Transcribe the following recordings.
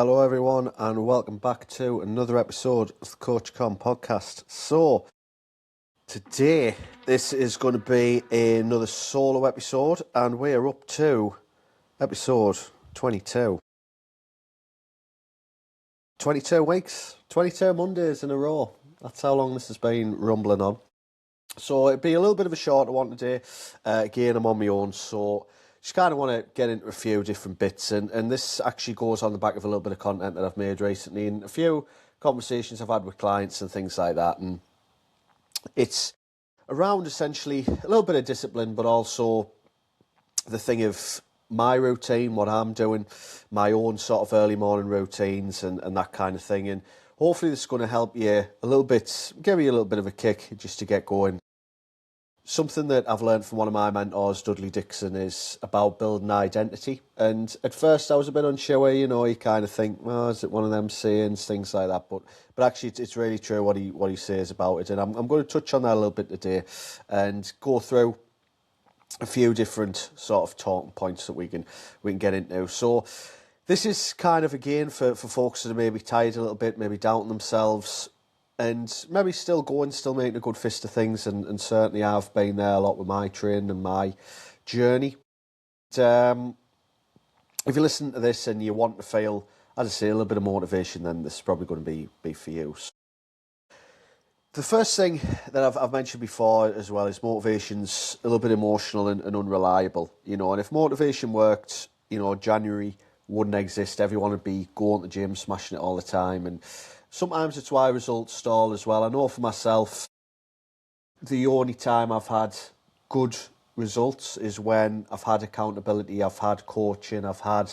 Hello everyone and welcome back to another episode of the CoachCon Podcast. So today this is going to be another solo episode and we're up to episode 22. 22 weeks, 22 Mondays in a row. That's how long this has been rumbling on. So it'll be a little bit of a shorter one today. Again, I'm on my own, so just kind of want to get into a few different bits, and this actually goes on the back of a little bit of content that I've made recently and a few conversations I've had with clients and things like that. And it's around essentially a little bit of discipline, but also the thing of my routine, what I'm doing, my own sort of early morning routines and that kind of thing. And hopefully this is going to help you a little bit, give you a little bit of a kick just to get going. Something that I've learned from one of my mentors, Dudley Dixon, is about building identity. And at first I was a bit unsure, you kind of think, oh, is it one of them sayings, things like that. But actually it's really true what he says about it. And I'm going to touch on that a little bit today and go through a few different sort of talking points that we can get into. So this is kind of, again, for folks that are maybe tired a little bit, maybe doubting themselves, and maybe still making a good fist of things, and certainly I've been there a lot with my training and my journey. If you listen to this and you want to feel, as I say, a little bit of motivation, then this is probably going to be for you. So the first thing that I've mentioned before as well is motivation's a little bit emotional and unreliable, and if motivation worked, January wouldn't exist. Everyone would be going to the gym, smashing it all the time, and sometimes it's why results stall as well. I know for myself, the only time I've had good results is when I've had accountability, I've had coaching, I've had,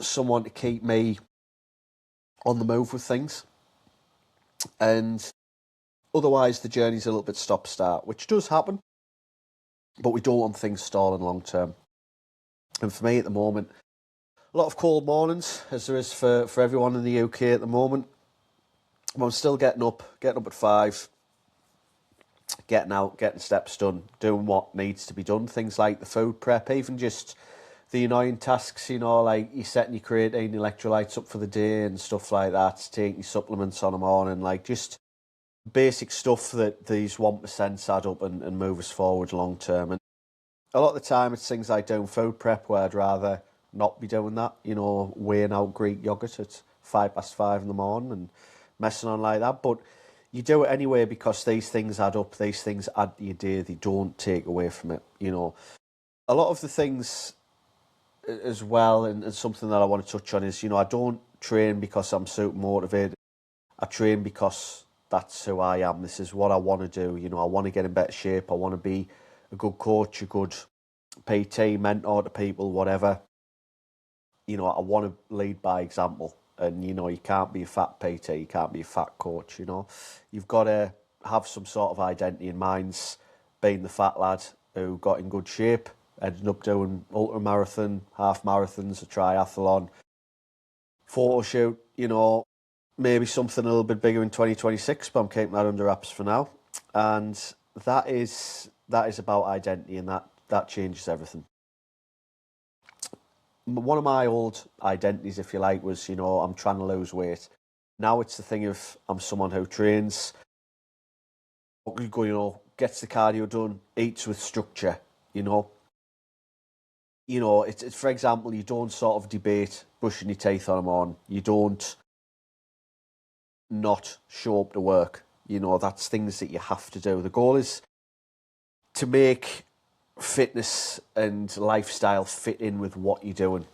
someone to keep me on the move with things. And otherwise, the journey's a little bit stop-start, which does happen, but we don't want things stalling long term. And for me at the moment, a lot of cold mornings, as there is for everyone in the UK at the moment. I'm still getting up at 5, getting out, getting steps done, doing what needs to be done. Things like the food prep, even just the annoying tasks, like you're setting your creatine electrolytes up for the day and stuff like that, taking your supplements on the morning, like just basic stuff that these 1% add up and move us forward long term. And a lot of the time it's things like doing food prep where I'd rather not be doing that, weighing out Greek yogurt at 5:05 in the morning and messing on like that. But you do it anyway because these things add up, these things add to your day, they don't take away from it, A lot of the things as well, and something that I want to touch on is, I don't train because I'm super motivated. I train because that's who I am. This is what I want to do. I want to get in better shape. I want to be a good coach, a good PT, mentor to people, whatever. I want to lead by example. And, you can't be a fat PT, you can't be a fat coach, You've got to have some sort of identity in mind. Being the fat lad who got in good shape, ended up doing ultra-marathon, half marathons, a triathlon, photo shoot, maybe something a little bit bigger in 2026, but I'm keeping that under wraps for now. And that is about identity, and that changes everything. One of my old identities, if you like, was, I'm trying to lose weight. Now it's the thing of I'm someone who trains, gets the cardio done, eats with structure, It's for example, you don't sort of debate brushing your teeth on them on. You don't not show up to work. That's things that you have to do. The goal is to make fitness and lifestyle fit in with what you're doing,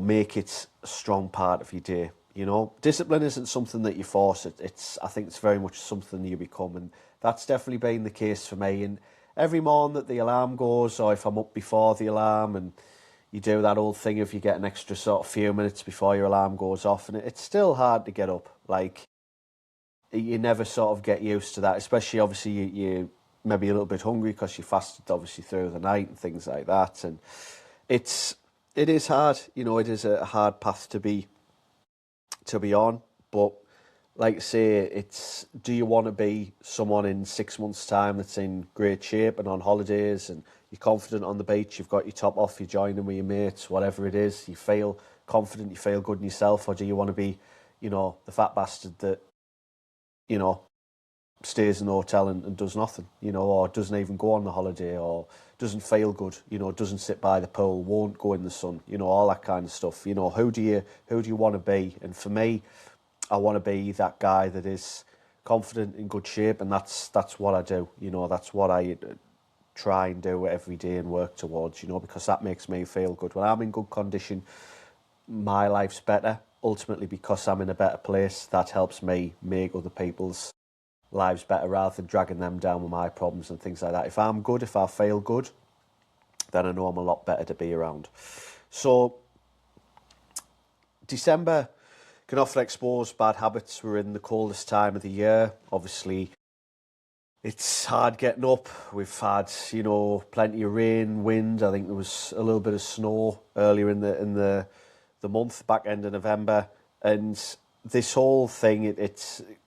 make it a strong part of your day. Discipline isn't something that you force. I think it's very much something you become, and that's definitely been the case for me. And every morning that the alarm goes, or if I'm up before the alarm, and you do that old thing if you get an extra sort of few minutes before your alarm goes off, and it's still hard to get up. Like, you never sort of get used to that, especially obviously you maybe a little bit hungry because you fasted obviously through the night and things like that. And it is hard, it is a hard path to be on. But like I say, do you want to be someone in 6 months' time that's in great shape and on holidays and you're confident on the beach, you've got your top off, you're joining with your mates, whatever it is, you feel confident, you feel good in yourself, or do you want to be, the fat bastard that, you know, stays in the hotel and does nothing, or doesn't even go on the holiday, or doesn't feel good, doesn't sit by the pool, won't go in the sun, all that kind of stuff. Who do you want to be? And for me, I want to be that guy that is confident, in good shape, and that's what I do. That's what I try and do every day and work towards, because that makes me feel good. When I'm in good condition, my life's better, ultimately because I'm in a better place. That helps me make other people's lives better rather than dragging them down with my problems and things like that. If I'm good, if I feel good, then I know I'm a lot better to be around. So December can often expose bad habits. We're in the coldest time of the year. Obviously, it's hard getting up. We've had, plenty of rain, wind. I think there was a little bit of snow earlier in the month, back end of November. And this whole thing,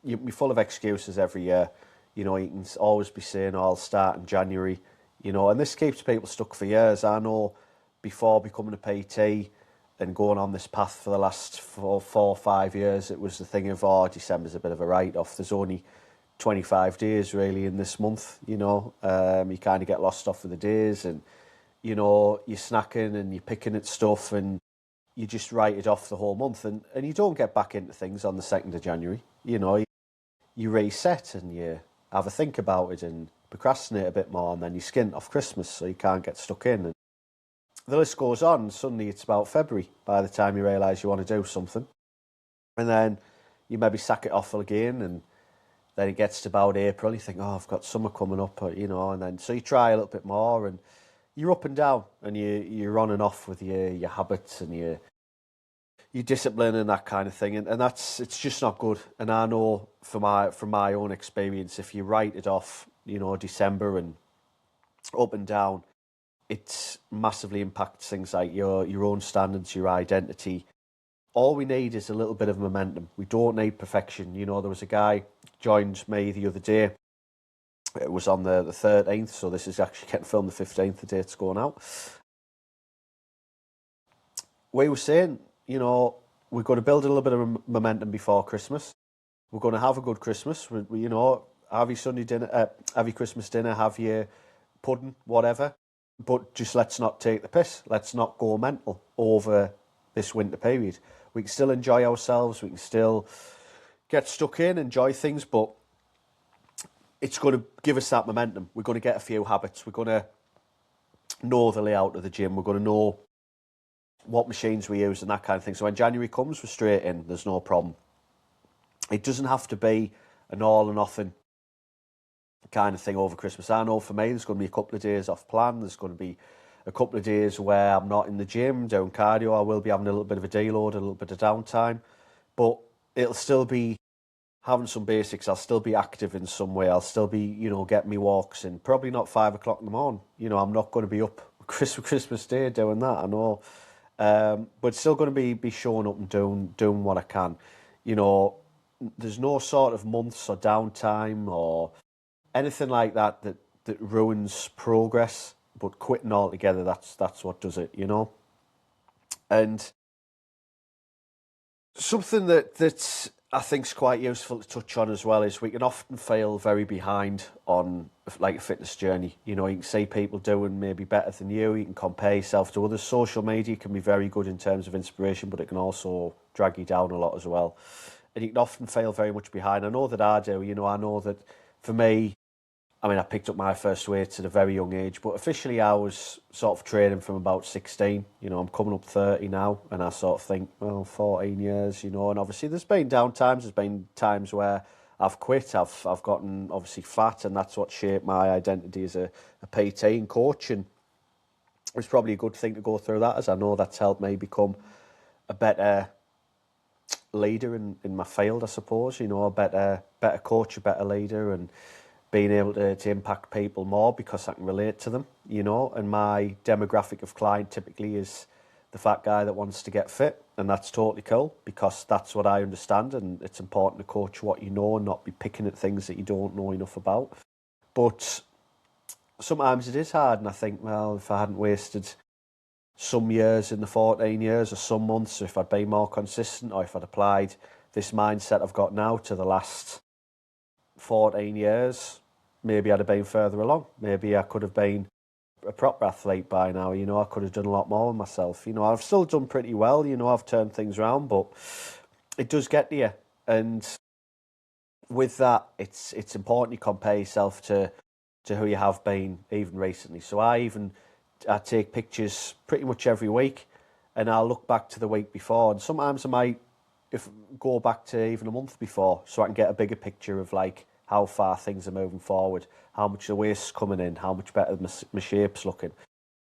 you're full of excuses every year. You can always be saying, I'll start in January, and this keeps people stuck for years. I know before becoming a PT and going on this path for the last 4 or 5 years, it was the thing of, December's a bit of a write-off. There's only 25 days really in this month, you kind of get lost off of the days, and, you're snacking and you're picking at stuff, and you just write it off the whole month, and you don't get back into things on the 2nd of January. You reset and you have a think about it and procrastinate a bit more, and then you skint off Christmas so you can't get stuck in. And the list goes on. Suddenly it's about February by the time you realise you want to do something. And then you maybe sack it off again, and then it gets to about April, you think, I've got summer coming up, and then so you try a little bit more, and you're up and down, and you're on and off with your habits and your discipline and that kind of thing, and it's just not good. And I know from my own experience, if you write it off, December and up and down, it massively impacts things like your own standards, your identity. All we need is a little bit of momentum. We don't need perfection. There was a guy joined me the other day. It was on the 13th, so this is actually getting filmed the 15th, the day it's going out. We were saying, we've got to build a little bit of momentum before Christmas. We're going to have a good Christmas. Have your Sunday dinner, have your Christmas dinner, have your pudding, whatever. But just let's not take the piss. Let's not go mental over this winter period. We can still enjoy ourselves. We can still get stuck in, enjoy things, but it's going to give us that momentum. We're going to get a few habits. We're going to know the layout of the gym. We're going to know what machines we use and that kind of thing. So when January comes, we're straight in. There's no problem. It doesn't have to be an all or nothing kind of thing over Christmas. I know for me, there's going to be a couple of days off plan. There's going to be a couple of days where I'm not in the gym doing cardio. I will be having a little bit of a deload, a little bit of downtime, but it'll still be having some basics. I'll still be active in some way. I'll still be, getting me walks in. Probably not 5 o'clock in the morning. I'm not going to be up Christmas Day doing that, I know. But still going to be showing up and doing what I can. There's no sort of months or downtime or anything like that ruins progress. But quitting altogether, that's what does it, And something that I think is quite useful to touch on as well is we can often feel very behind on like a fitness journey. You can see people doing maybe better than you. You can compare yourself to others. Social media can be very good in terms of inspiration, but it can also drag you down a lot as well. And you can often feel very much behind. I know that I do. I know that for me, I picked up my first weights at a very young age, but officially I was sort of training from about 16. I'm coming up 30 now, and I sort of think, 14 years, and obviously there's been downtimes, there's been times where I've quit, I've gotten obviously fat, and that's what shaped my identity as a PT and coach, and it's probably a good thing to go through that, as I know that's helped me become a better leader in my field, I suppose, a better coach, a better leader, and being able to impact people more because I can relate to them, and my demographic of client typically is the fat guy that wants to get fit, and that's totally cool because that's what I understand, and it's important to coach what you know and not be picking at things that you don't know enough about. But sometimes it is hard, and I think, well, if I hadn't wasted some years in the 14 years or some months, if I'd been more consistent, or if I'd applied this mindset I've got now to the last 14 years, maybe I'd have been further along. Maybe I could have been a proper athlete by now. I could have done a lot more with myself. I've still done pretty well. I've turned things around, but it does get to you. And with that, it's important you compare yourself to who you have been even recently. So I take pictures pretty much every week, and I'll look back to the week before, and sometimes I might go back to even a month before, so I can get a bigger picture of like how far things are moving forward, how much the waist's coming in, how much better my shape's looking.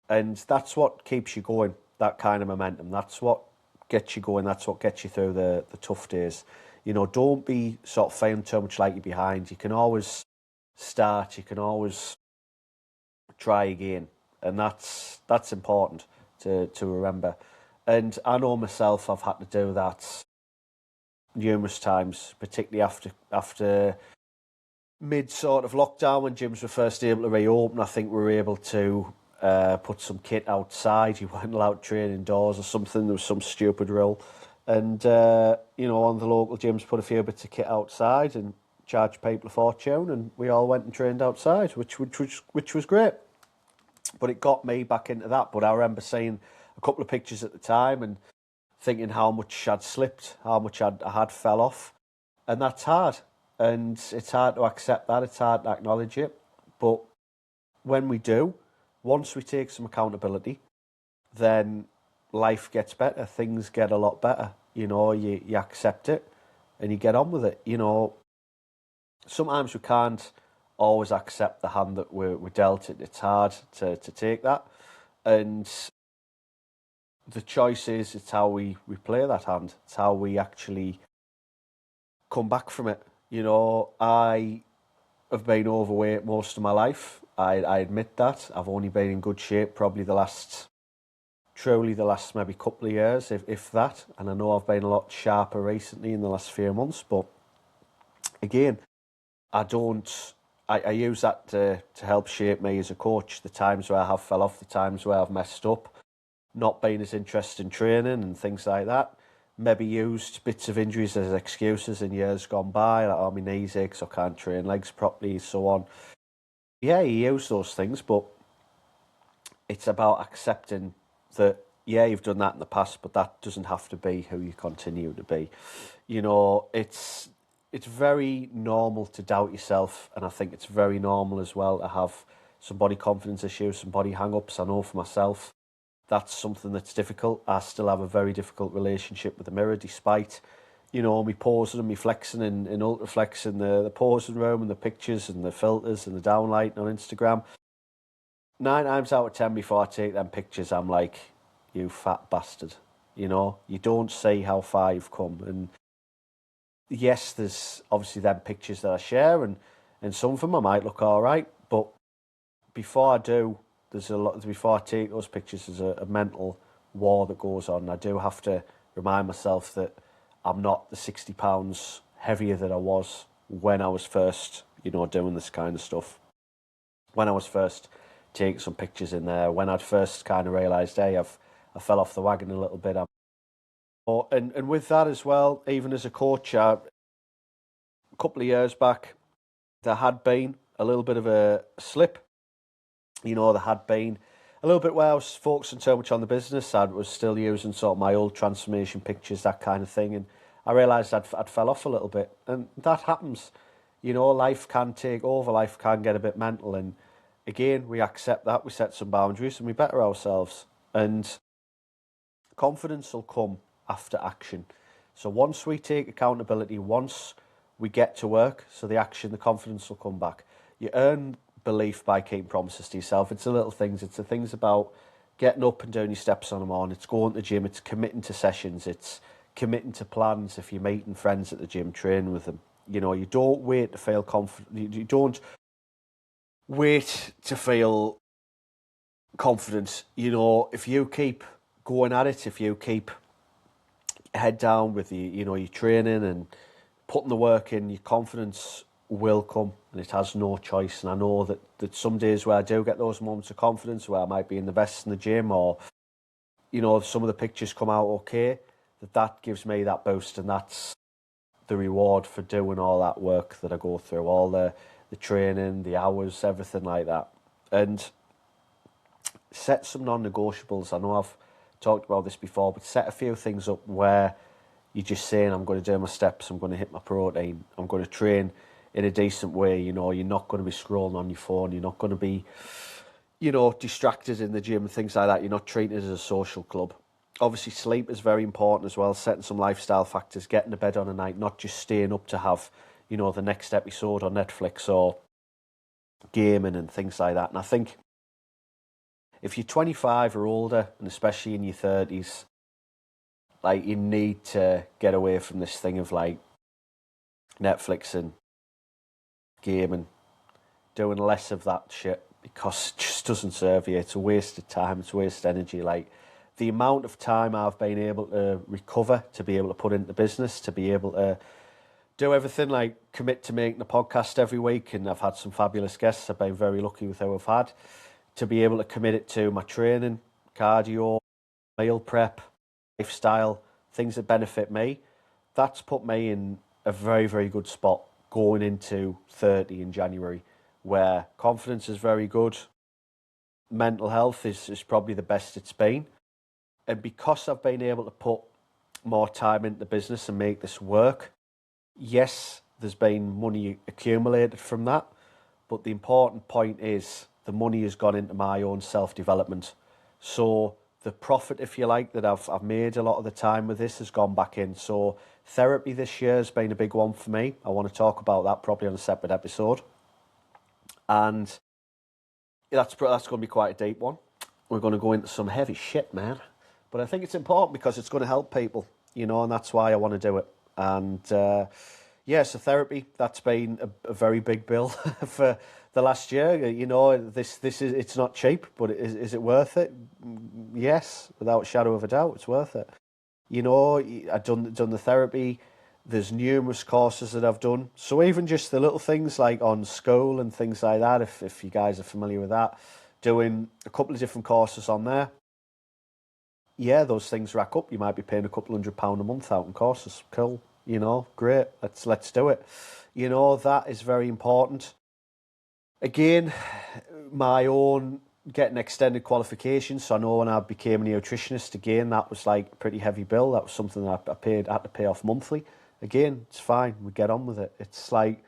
And that's what keeps you going, that kind of momentum. That's what gets you going. That's what gets you through the tough days. Don't be sort of feeling too much like you're behind. You can always start. You can always try again. And that's important to remember. And I know myself, I've had to do that numerous times, particularly after mid sort of lockdown when gyms were first able to reopen. I think we were able to put some kit outside. You weren't allowed to train indoors or something. There was some stupid rule. And, one of the local gyms put a few bits of kit outside and charged people a fortune, and we all went and trained outside, which was great. But it got me back into that. But I remember seeing a couple of pictures at the time and thinking how much I'd slipped, how much I had fell off. And that's hard. And it's hard to accept that. It's hard to acknowledge it. But when we do, once we take some accountability, then life gets better. Things get a lot better. You accept it and you get on with it. Sometimes we can't always accept the hand that we're dealt. It's hard to take that. And the choice is, it's how we play that hand. It's how we actually come back from it. I have been overweight most of my life. I admit that. I've only been in good shape probably the last maybe couple of years, if that. And I know I've been a lot sharper recently in the last few months. But again, I use that to help shape me as a coach. The times where I have fell off, the times where I've messed up, not being as interested in training and things like that. Maybe used bits of injuries as excuses in years gone by, like, my knees ache, so I can't train legs properly, so on. Yeah, you use those things, but it's about accepting that, yeah, you've done that in the past, but that doesn't have to be who you continue to be. It's very normal to doubt yourself, and I think it's very normal as well to have some body confidence issues, some body hang-ups. I know for myself, that's something that's difficult. I still have a very difficult relationship with the mirror, despite, me posing and me flexing in ultra flex in the posing room and the pictures and the filters and the downlighting on Instagram. 9 times out of 10 before I take them pictures, I'm like, you fat bastard. You don't see how far you've come. And yes, there's obviously them pictures that I share, and some of them I might look all right, but before I do, before I take those pictures, there's a mental war that goes on. I do have to remind myself that I'm not the 60 pounds heavier that I was when I was first, doing this kind of stuff. When I was first taking some pictures in there, when I'd first kind of realised, hey, I fell off the wagon a little bit. And with that as well, even as a coach, a couple of years back, there had been a little bit of a slip. There had been a little bit where I was focusing so much on the business. I was still using sort of my old transformation pictures, that kind of thing. And I realised I'd fell off a little bit. And that happens. Life can take over. Life can get a bit mental. And again, we accept that. We set some boundaries and we better ourselves. And confidence will come after action. So once we take accountability, once we get to work, so the action, the confidence will come back. You earn belief by keeping promises to yourself. It's the little things. It's the things about getting up and doing your steps on them on. It's going to the gym. It's committing to sessions. It's committing to plans. If you're meeting friends at the gym, training with them. You don't wait to feel confident. You don't wait to feel confident. If you keep going at it, if you keep head down with your training and putting the work in, your confidence will come, and it has no choice. And I know that some days where I do get those moments of confidence where I might be in the best in the gym, or some of the pictures come out okay, that gives me that boost, and that's the reward for doing all that work that I go through, all the training, the hours, everything like that. And set some non-negotiables. I know I've talked about this before, but set a few things up where you're just saying, I'm going to do my steps, I'm going to hit my protein, I'm going to train in a decent way. You're not going to be scrolling on your phone, you're not going to be, distracted in the gym and things like that. You're not treating it as a social club. Obviously, sleep is very important as well, setting some lifestyle factors, getting to bed on a night, not just staying up to have, the next episode on Netflix or gaming and things like that. And I think if you're 25 or older, and especially in your 30s, like, you need to get away from this thing of like Netflix and gaming, doing less of that shit, because it just doesn't serve you. It's a waste of time, it's a waste of energy. Like, the amount of time I've been able to recover, to be able to put into business, to be able to do everything, like commit to making a podcast every week, and I've had some fabulous guests. I've been very lucky with who I've had, to be able to commit it to my training, cardio, meal prep, lifestyle, things that benefit me. That's put me in a very, very good spot going into 30 in January, where confidence is very good. Mental health is probably the best it's been. And because I've been able to put more time into the business and make this work, yes, there's been money accumulated from that. But the important point is the money has gone into my own self-development. So the profit, if you like, that I've made a lot of the time with this has gone back in. So therapy this year has been a big one for me. I want to talk about that probably on a separate episode. And that's going to be quite a deep one. We're going to go into some heavy shit, man. But I think it's important because it's going to help people, and that's why I want to do it. And so therapy, that's been a very big bill for the last year. It's not cheap, but is it worth it? Yes, without a shadow of a doubt, it's worth it. I've done the therapy. There's numerous courses that I've done. So even just the little things like on school and things like that, if you guys are familiar with that, doing a couple of different courses on there. Yeah, those things rack up. You might be paying a couple £100 a month out in courses. Cool. Great. Let's do it. That is very important. Again, my own getting extended qualifications. So I know when I became a nutritionist, again, that was like a pretty heavy bill. That was something that I had to pay off monthly. Again, it's fine. We get on with it. It's like,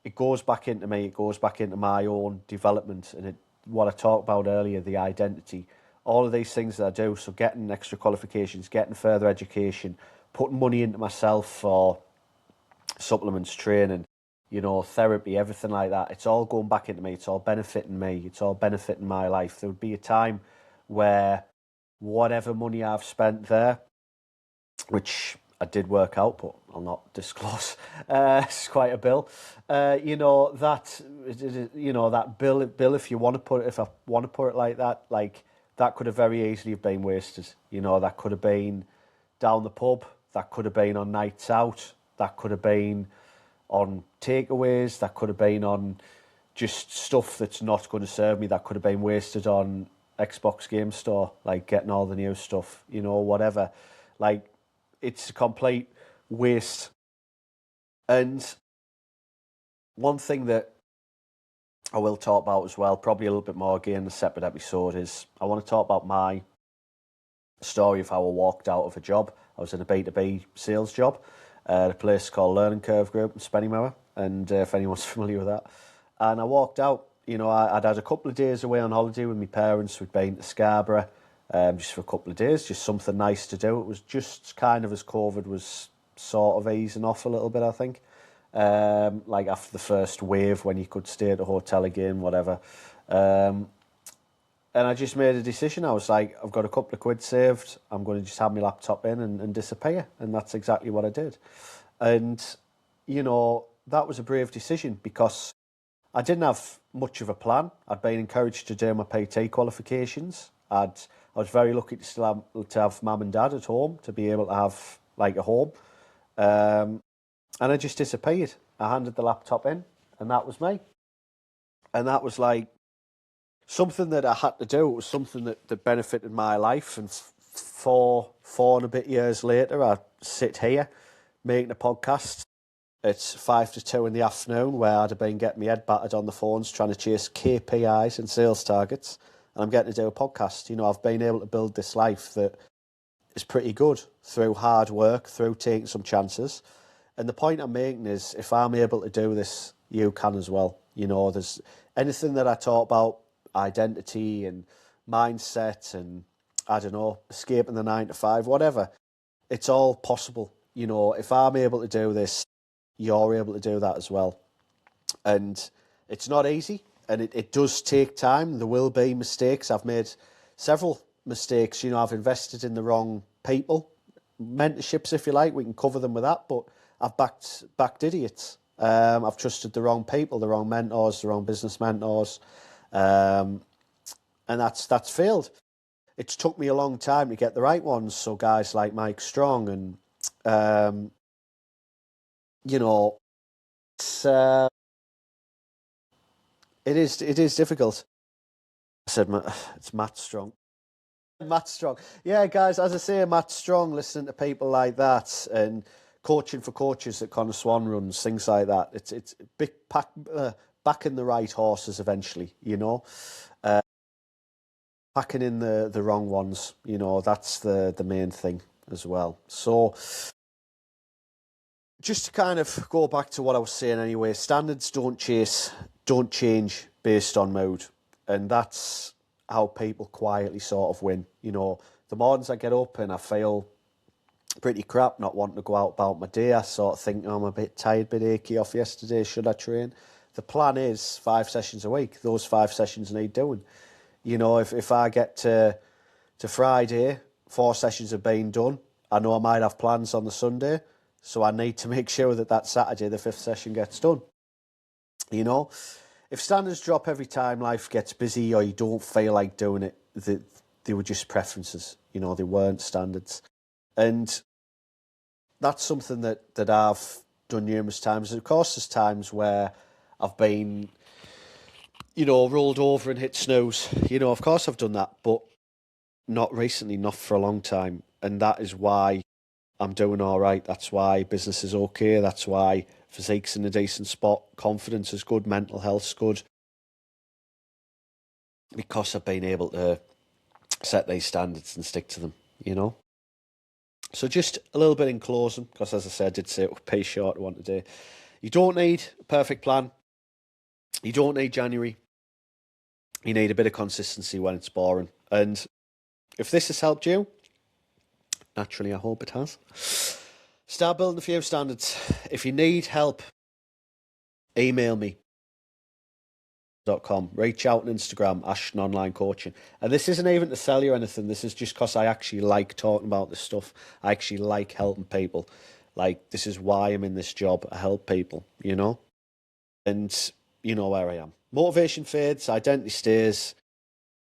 it goes back into me. It goes back into my own development. And what I talked about earlier, the identity, all of these things that I do. So getting extra qualifications, getting further education, putting money into myself for supplements, training, therapy, everything like that. It's all going back into me. It's all benefiting me. It's all benefiting my life. There would be a time where whatever money I've spent there, which I did work out, but I'll not disclose. It's quite a bill. That bill. If I want to put it like that, that could have very easily have been wasted. That could have been down the pub. That could have been on nights out. That could have been on takeaways. That could have been on just stuff that's not going to serve me. That could have been wasted on Xbox Game Store, like getting all the new stuff, whatever. Like, it's a complete waste. And one thing that I will talk about as well, probably a little bit more again in a separate episode, is I want to talk about my story of how I walked out of a job. I was in a B2B sales job at a place called Learning Curve Group in Spennymoor, and if anyone's familiar with that. And I walked out, I'd had a couple of days away on holiday with my parents. We'd been to Scarborough just for a couple of days, just something nice to do. It was just kind of as COVID was sort of easing off a little bit, I think. Like after the first wave when you could stay at a hotel again, whatever. And I just made a decision. I was like, I've got a couple of quid saved. I'm going to just have my laptop in and disappear. And that's exactly what I did. And, that was a brave decision because I didn't have much of a plan. I'd been encouraged to do my PT qualifications. I was very lucky to still have mum and dad at home, to be able to have like a home. And I just disappeared. I handed the laptop in and that was me. And that was like something that I had to do. It was something that benefited my life and four and a bit years later, I sit here making a podcast. It's 5 to 2 in the afternoon, where I'd have been getting my head battered on the phones trying to chase KPIs and sales targets, and I'm getting to do a podcast. You know, I've been able to build this life that is pretty good through hard work, through taking some chances. And the point I'm making is, if I'm able to do this, you can as well. You know, there's anything that I talk about, identity and mindset and, I don't know, escaping the 9 to 5, whatever, it's all possible. You know, if I'm able to do this, you're able to do that as well. And it's not easy, and it does take time. There will be mistakes. I've made several mistakes. You know, I've invested in the wrong people, mentorships, if you like. We can cover them with that, but I've backed idiots. I've trusted the wrong people, the wrong mentors, the wrong business mentors, and that's failed. It's took me a long time to get the right ones. So guys like Mike Strong and you know, it is difficult. I said it's Matt Strong. Matt Strong. Yeah, guys, as I say, Matt Strong, listening to people like that and coaching for coaches that Connor Swan runs, things like that. It's big backing the right horses eventually, you know. Packing in the wrong ones, you know, that's the main thing as well. So just to kind of go back to what I was saying anyway, standards don't change based on mood. And that's how people quietly sort of win. You know, the mornings I get up and I feel pretty crap, not wanting to go out about my day, I sort of think, oh, I'm a bit tired, bit achy off yesterday, should I train? The plan is 5 sessions a week. Those 5 sessions need doing. You know, if I get to Friday, 4 sessions have been done, I know I might have plans on the Sunday, so I need to make sure that Saturday, the 5th session gets done. You know, if standards drop every time life gets busy or you don't feel like doing it, they were just preferences. You know, they weren't standards. And that's something that I've done numerous times. Of course, there's times where I've been, you know, rolled over and hit snooze. You know, of course I've done that, but not recently, not for a long time. And that is why I'm doing all right. That's why business is okay. That's why physique's in a decent spot. Confidence is good. Mental health's good. Because I've been able to set these standards and stick to them, you know. So just a little bit in closing, because as I said, I did say it would pay short one today. You don't need a perfect plan. You don't need January. You need a bit of consistency when it's boring. And if this has helped you, naturally, I hope it has. Start building a few standards. If you need help, email me. Reach out on Instagram, Ashton Online Coaching. And this isn't even to sell you anything. This is just because I actually like talking about this stuff. I actually like helping people. Like, this is why I'm in this job. I help people, you know? And you know where I am. Motivation fades, identity stays.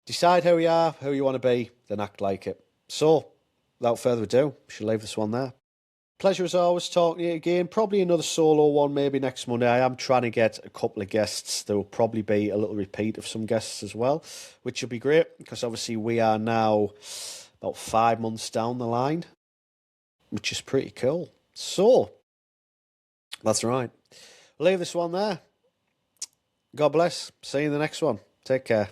Decide who you are, who you want to be, then act like it. So, without further ado, we should leave this one there. Pleasure as always talking to you again. Probably another solo one maybe next Monday. I am trying to get a couple of guests. There will probably be a little repeat of some guests as well, which will be great because obviously we are now about 5 months down the line, which is pretty cool. So, that's right. We'll leave this one there. God bless. See you in the next one. Take care.